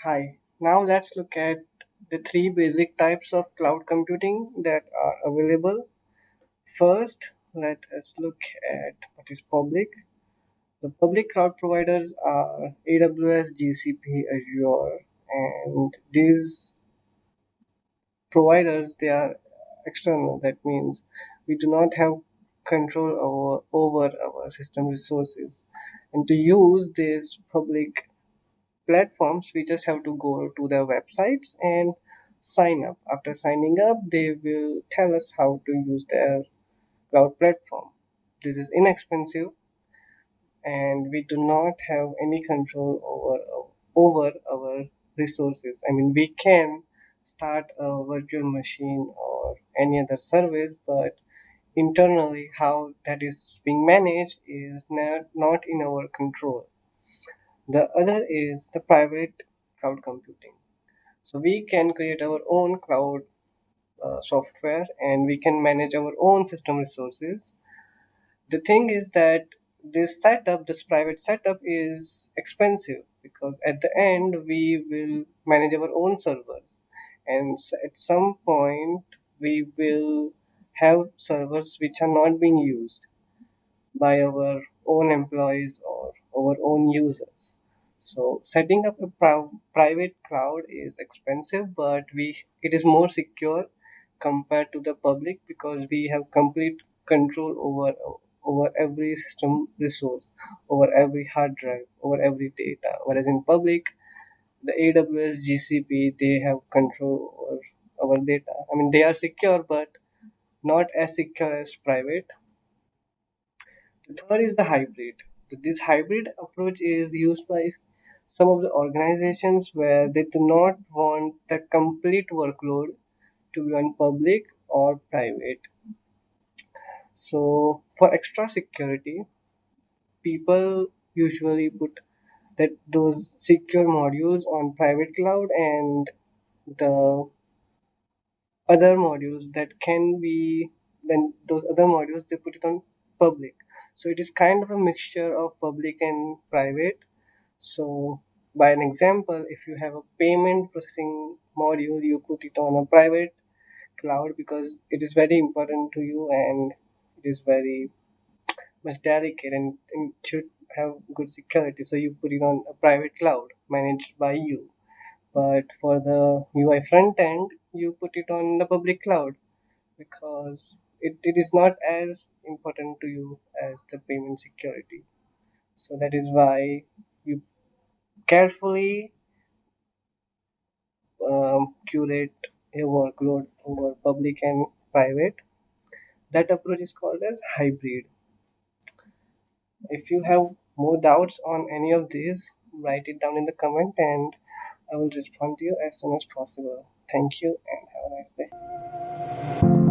Hi, now let's look at the three basic types of cloud computing that are available. First, let us look at what is public. The public cloud providers are AWS, GCP, Azure, and these providers they are external. That means we do not have control over our system resources. And to use these public platforms, we just have to go to their websites and sign up. After signing up, they will tell us how to use their cloud platform. This is inexpensive, and we do not have any control over our resources. I mean, we can start a virtual machine or any other service, but internally how that is being managed is not in our control. The other is the private cloud computing. So we can create our own cloud software and we can manage our own system resources. The thing is that this private setup is expensive because at the end we will manage our own servers, and at some point we will have servers which are not being used by our own employees or our own users. So setting up a private cloud is expensive, but we it is more secure compared to the public because we have complete control over every system resource, over every hard drive, over every data. Whereas in public, the AWS, GCP, they have control over our data. I mean, they are secure, but not as secure as private. The third is the hybrid. This hybrid approach is used by some of the organizations where they do not want the complete workload to be on public or private. So, for extra security, people usually put that those secure modules on private cloud and the other modules that can be then those other modules they put it on public. So it is kind of a mixture of public and private. So by an example, if you have a payment processing module, you put it on a private cloud because it is very important to you and it is very much delicate and should have good security, so you put it on a private cloud managed by you. But for the UI front end, you put it on the public cloud because it is not as important to you as the payment security. So that is why you carefully curate your workload over public and private. That approach is called as hybrid. If you have more doubts on any of these, write it down in the comment and I will respond to you as soon as possible. Thank you and have a nice day.